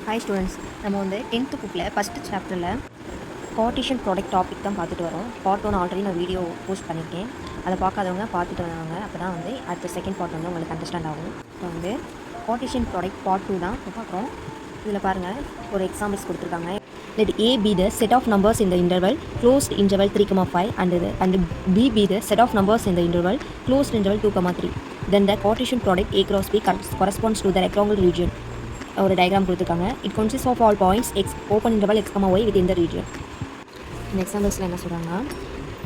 Hi students, நம்ம வந்து 10th புக்கில் ஃபஸ்ட்டு சாப்டரில் கார்ட்டீசியன் ப்ராடக்ட் டாபிக் தான் பார்த்துட்டு வரோம். பார்ட் 1 ஆல்ரெடி நான் வீடியோ போஸ்ட் பண்ணியிருக்கேன். அதை பார்க்காதவங்க பார்த்துட்டு வராங்க. அப்போ தான் வந்து அடுத்த செகண்ட் பார்ட் வந்து உங்களுக்கு அண்டர்ஸ்டாண்ட் ஆகும். இப்போ வந்து கார்ட்டீசியன் ப்ராடக்ட் பார்ட் 2 தான் இப்போ பார்க்குறோம். இதில் பாருங்கள், ஒரு எக்ஸாம்பிள்ஸ் கொடுத்துருக்காங்க. Let A be the set of numbers in the interval closed interval 3,5 and B be the set of numbers in the interval closed interval 2,3. Then the Cartesian product A cross B corresponds to the rectangle region. ஒரு diagram கொடுத்துருக்காங்க. It consists of all points x open interval x, y within the region. இந்த எக்ஸாம்பிள்ஸில் என்ன சொல்கிறாங்கன்னா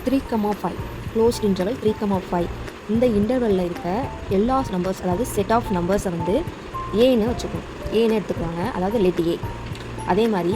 3,5 closed interval 3,5 இந்த இன்டர்வலில் இருக்க எல்லா numbers, அதாவது set of நம்பர்ஸை வந்து ஏன்னு வச்சுக்கணும். ஏன்னு எடுத்துக்குவாங்க, அதாவது லெட் ஏ. அதே மாதிரி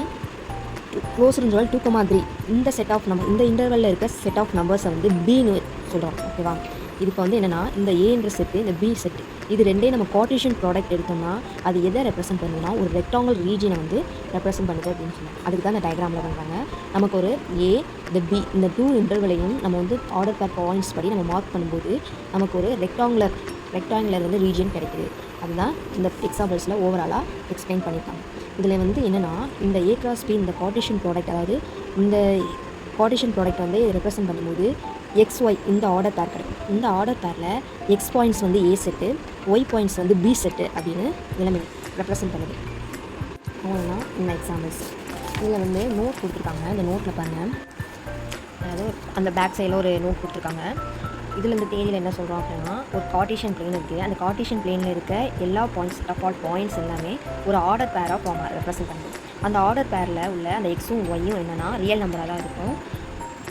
க்ளோஸ் இன்டர்வல் 2,3 இந்த செட் ஆஃப் நம்பர், இந்த இன்டர்வலில் இருக்க செட் ஆஃப் நம்பர்ஸை வந்து பின்னு சொல்கிறோம். ஓகேவா? இதுக்கு வந்து என்னென்னா, இந்த ஏன்ற செட்டு, இந்த பி செட்டு, இது ரெண்டே நம்ம கார்ட்டீசியன் ப்ராடக்ட் எடுத்தோம்னா அது எதை ரெப்ரசென்ட் பண்ணுதுன்னா ஒரு ரெக்டாங்கிள் ரீஜனை வந்து ரெப்ரசென்ட் பண்ணுது அப்படின்னு சொல்லுவாங்க. அதுக்கு தான் இந்த டயக்ராமில் பண்ணுறாங்க. நமக்கு ஒரு ஏ, இந்த பி, இந்த 2 இன்டர்வலையும் நம்ம வந்து ஆர்டர் பேர் பாயிண்ட்ஸ் படி நம்ம மார்க் பண்ணும்போது நமக்கு ஒரு ரெக்டாங்குலர் வந்து ரீஜன் கிடைக்குது. அதுதான் இந்த எக்ஸாம்பிள்ஸில் ஓவராலாக எக்ஸ்பிளைன் பண்ணியிருக்காங்க. இதில் வந்து என்னென்னா, இந்த ஏ கிராஸ் பி, இந்த கார்ட்டீசியன் ப்ராடக்ட், அதாவது இந்த கார்ட்டீசியன் ப்ராடக்ட் வந்து ரெப்ரசென்ட் பண்ணும்போது XY இந்த ஆர்டர் பேர் கிடைக்கும். இந்த ஆர்டர் பேரில் எக்ஸ் பாயிண்ட்ஸ் வந்து ஏ செட்டு, ஒய் பாயிண்ட்ஸ் வந்து பி செட்டு அப்படின்னு எல்லாமே ரெப்ரசென்ட் பண்ணுது. அவ்வளோதான் இந்த எக்ஸாம்பிள்ஸ். இதில் வந்து நோட் கொடுத்துருக்காங்க. இந்த நோட்டில் பாருங்கள், அதாவது அந்த பேக் சைடில் ஒரு நோட் கொடுத்துருக்காங்க. இதில் இந்த தேதியில் என்ன சொல்கிறோம் அப்படின்னா, ஒரு கார்ட்டீசியன் பிளேன் இருக்குது. அந்த கார்ட்டீசியன் பிளேனில் இருக்க எல்லா points, set of all points எல்லாமே ஒரு ஆர்டர் பேராக ஃபார்ம் ரெப்ரசென்ட் பண்ணுது. அந்த ஆர்டர் பேரில் உள்ள அந்த எக்ஸும் ஒய்யும் என்னென்னா ரியல் நம்பராக தான் இருக்கும்.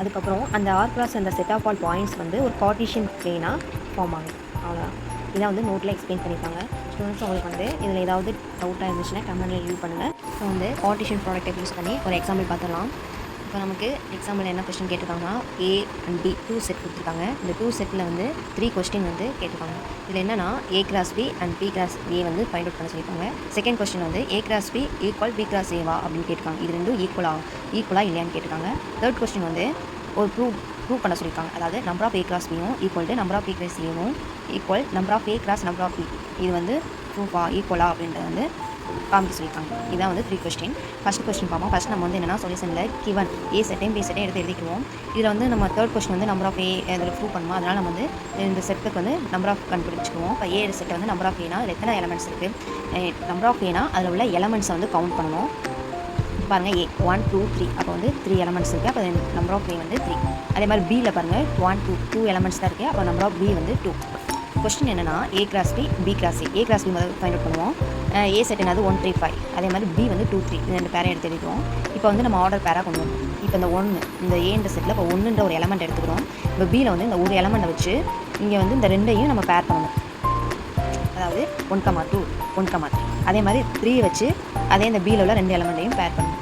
அதுக்கப்புறம் அந்த ஆர் கிராஸ் அந்த செட் ஆஃப் ஆல் பாயிண்ட்ஸ் வந்து ஒரு கார்ட்டீசியன் பிளேனாக ஃபார்ம் ஆகுது. அவ்வளோதான். இதான் வந்து நோட்டில் எக்ஸ்பிளைன் பண்ணியிருக்காங்க. ஸ்டூடெண்ட்ஸ், உங்களுக்கு வந்து இதில் ஏதாவது டவுட்டாக இருந்துச்சுன்னா கமெண்ட்டில் லீவ் பண்ணுங்கள். ஸோ வந்து கார்ட்டீசியன் ப்ராடக்ட்டை யூஸ் பண்ணி ஒரு எக்ஸாம்பிள் பார்த்துடலாம். இப்போ நமக்கு எக்ஸாம்பிள் என்ன கொஸ்டின் கேட்டிருக்காங்கன்னா, A and B 2 செட் கொடுத்துருக்காங்க. இந்த 2 செட்டில் வந்து 3 கொஸ்டின் வந்து கேட்டிருக்காங்க. இதில் என்னென்னா A cross B and B cross A வந்து ஃபைண்ட் அவுட் பண்ண சொல்லியிருக்காங்க. செகண்ட் கொஸ்டின் வந்து A cross B equal B cross ஏவா அப்படின்னு கேட்டிருக்காங்க. இது ரெண்டும் ஈக்குவலாக இல்லையான்னு கேட்டிருக்காங்க. தேர்ட் கொஸ்டின் வந்து ஒரு ப்ரூவ் பண்ண சொல்லியிருக்காங்க. அதாவது நம்பர் ஆஃப் A கிராஸ் பியும் equal to number of B cross ஏவும் equal number of A cross number of B. இது வந்து ப்ரூஃபா ஈக்குவலா அப்படின்றது வந்து காமிக்க சொல்லியிருக்காங்க. இதான் வந்து 3 கொஸ்டின். ஃபஸ்ட் கொஸ்டின் பார்ப்போம். ஃபஸ்ட் நம்ம வந்து என்னென்னா, சொல்யூஷனில் கிவன் ஏ செட்டையும் பி செட்டையும் எடுத்து எழுதிக்குவோம். இதில் வந்து நம்ம தேர்ட் கொஸ்டின் வந்து நம்பர் ஆஃப் ஏ அதில் ப்ரூவ் பண்ணுவோம். அதனால் நம்ம வந்து இந்த செட்டுக்கு வந்து நம்பர் ஆஃப் கண்டுபிடிச்சிக்குவோம். இப்போ ஏ செட்டை வந்து நம்பர் ஆஃப் ஏனா அதில் எத்தனை எலமெண்ட்ஸ் இருக்குது, நம்பர் ஆஃப் ஏனா அதில் உள்ள எலமெண்ட்ஸை வந்து கவுண்ட் பண்ணணும். பாருங்கள், A 1 2 3, அப்போ வந்து 3 எலமெண்ட்ஸ் இருக்குது. அப்போ நம்பர் ஆஃப் ஏ வந்து 3. அதே மாதிரி பியில் பாருங்கள் 1 2 எலமெண்ட்ஸ் தான் இருக்குது. அப்போ நம்பர் ஆஃப் பி வந்து 2. கொஸ்டின் என்னென்னா, A cross B B cross A cross B முதல் ஃபைண்ட் அவுட் பண்ணுவோம். ஏ செட் என்னது 1 3 5, அதே மாதிரி பி வந்து 2 3, இந்த 2 பேரை எடுத்து எழுதிக்குவோம். இப்போ வந்து நம்ம ஆர்டர் பேராக கொண்டு வரோம். இப்போ இந்த 1 இந்த ஏன்ற செட்டில் இப்போ 1ன்ற ஒரு எலமெண்ட் எடுத்துக்கிறோம். இப்போ பியில் வந்து இந்த ஒரு எலமெண்ட்டை வச்சு இங்கே வந்து இந்த ரெண்டையும் நம்ம பேர் பண்ணணும். அதாவது 1,2 1,3. அதே மாதிரி 3 வச்சு அதே இந்த பியில் உள்ள 2 எலமெண்ட்டையும் பேர் பண்ணணும்.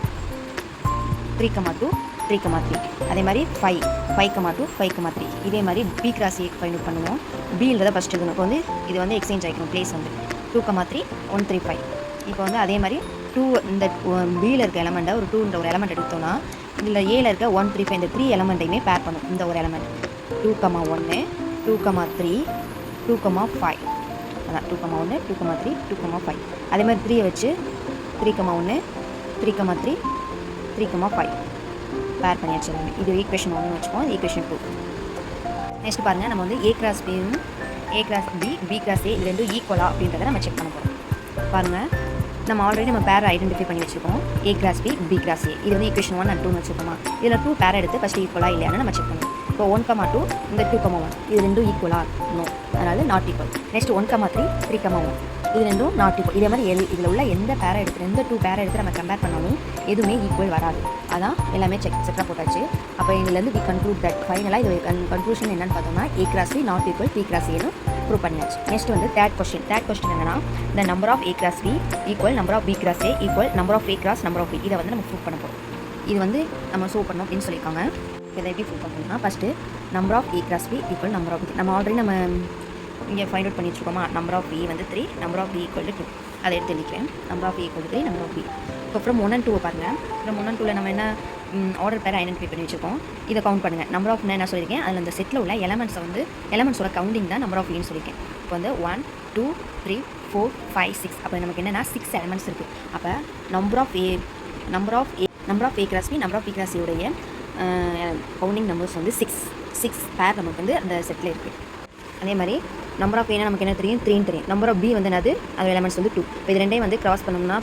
3,2 3,3. அதே மாதிரி 5,2 5,3. இதே மாதிரி B cross A find out பண்ணுவோம். பின்றதை ஃபஸ்ட்டு இருக்கணும். இப்போ வந்து இது வந்து எக்ஸ்சேஞ்ச் ஆகிக்கணும். பிளேஸ் வந்து 2,3 1 3 5. இப்போ வந்து அதே மாதிரி 2 இந்த பியில் இருக்க எலமெண்ட்டை ஒரு 2ன்ற ஒரு எலமெண்ட் எடுத்தோம்னா இதில் ஏல இருக்க 1 3 5 இந்த 3 எலமெண்ட்டையுமே பேர் பண்ணும். இந்த ஒரு எலமெண்ட் 2,1 2,3 2,5. அதான் 2,1 2,3 2,5. அதே மாதிரி 3 வச்சு 3,1 3,3 3,5 பேர் பண்ணியாச்சு எல்லாமே. இது ஈக்குவேஷன் 1 வச்சுப்போம். இது ஈக்குவேஷன் 2. நெக்ஸ்ட் பாருங்கள், நம்ம வந்து ஏ கிராஸ் பியும் A cross B B cross A இது ரெண்டும் ஈக்குவலா அப்படின்றத நம்ம செக் பண்ண போகிறோம். பாருங்கள், நம்ம ஆல்ரெடி நம்ம பேரை ஐடென்டிஃபை பண்ணி வச்சுருக்கோம். A cross B B cross A இது வந்து ஈக்குவேஷன் 1 and 2 வச்சுருக்கோமா. இதில் 2 பேரை எடுத்து ஃபஸ்ட்டு ஈக்குவலாக இல்லையான்னு நம்ம செக் பண்ணுவோம். இப்போ 1,2 இந்த 2,1 இது ரெண்டும் ஈக்குவலாக நோ, அதனால் நாட் ஈக்குவல். நெக்ஸ்ட் 1,3 3,1 இது ரெண்டும் நாட் ஈக்குவல். இதே மாதிரி இதில் உள்ள எந்த பேரை எடுத்து எந்த 2 பேரை எடுத்து நம்ம கம்பேர் பண்ணாலும் எதுவுமே ஈக்குவல் வராது. அதான் எல்லாமே செட்டாக போட்டாச்சு. அப்போ இதுலேருந்து வி கன்க்ளூட் தட் ஃபைனலாக இது கன்க்ளூஷன் என்னென்னு பார்த்தோம்னா A cross B not equal B cross ஏன்னு ப்ரூவ் பண்ணியாச்சு. நெக்ஸ்ட் வந்து தேர்ட் கொஸ்டின் என்னன்னா, இந்த number of A cross B equal number of B cross A equal number of A cross number of B. இதை வந்து நம்ம ப்ரூவ் பண்ண போகிறோம். இது வந்து நம்ம ப்ரூவ் பண்ணோம் அப்படின்னு சொல்லியிருக்காங்க. இதை எப்படி ப்ரூவ் பண்ணணும்னா, first number of A cross B equal number of B நம்ம ஆல்ரெடி நம்ம இங்கே ஃபைண்ட் அவுட் பண்ணி வச்சுருக்கோமா. நம்பர் ஆஃப் பி வந்து 3, number of B equal to 2. அதை எடுத்து எழுதிக்கிறேன். Number of B equal to 3, number of B. இப்போ ஃப்ரம் 1 and 2 பாருங்கள். ஃப்ரம் 1 and 2 நம்ம என்ன ஆர்டர் பேரை ஐடென்டிஃபை பண்ணி வச்சுருக்கோம். இதை கவுண்ட் பண்ணுங்கள். நம்பர் ஆஃப் என்ன சொல்லியிருக்கேன், அதில் அந்த செட்டில் உள்ள எலமெண்ட்ஸை வந்து எலமெண்ட்ஸோட கவுண்டிங் தான் நம்பர் ஆஃப் ஏன்னு சொல்லியிருக்கேன். இப்போ வந்து 1 2 3 4 5 6 அப்போ நமக்கு என்னென்னா 6 எலமெண்ட்ஸ் இருக்குது. அப்போ number of A cross B number of B cross சியோடைய கவுண்டிங் நம்பர்ஸ் வந்து 6 பேர் நமக்கு வந்து அந்த செட்டில் இருக்குது. அதே மாதிரி நம்பர் ஆஃப் ஏனா நமக்கு என்ன தெரியும் 3 தெரியும். நம்பர் ஆஃப் பி வந்து என்னது அது எலமெண்ட்ஸ் வந்து 2. இப்போ இது ரெண்டையும் வந்து கிராஸ் பண்ணோம்னா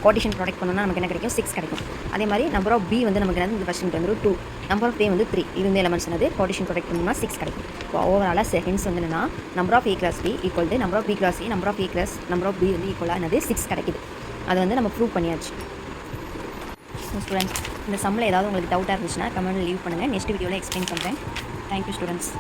கோட்டிஷன் ப்ராடக்ட் பண்ணோம்னா நமக்கு என்ன கிடைக்கும் 6 கிடைக்கும். அதே மாதிரி நம்பர் ஆஃப் பி வந்து நமக்கு என்னது இந்த ஃபர்ஸ்ட் வந்து 2. நம்பர் ஆஃப் ஏ வந்து 3. இது வந்து எலமெண்ட்ஸ் என்னது கோட்டிஷன் ப்ராடக்ட் பண்ணோம்னா 6 கிடைக்கும். இப்போ ஓவராலாக செகண்ட்ஸ் வந்து என்னன்னா number of A cross B equal to number of B cross A number of A cross number of B வந்து ஈக்குவலாக என்னது 6 கிடைக்குது. அது வந்து நம்ம ப்ரூவ் பண்ணியாச்சு. ஸோ ஸ்டூடெண்ட்ஸ் இந்த சம்மில் ஏதாவது உங்களுக்கு டவுட்டாக இருந்துச்சுன்னா கமெண்ட்டில் லீவ் பண்ணுங்கள். நெக்ஸ்ட் வீடியோவில் எக்ஸ்பிளைன் பண்ணுறேன். Thank you students.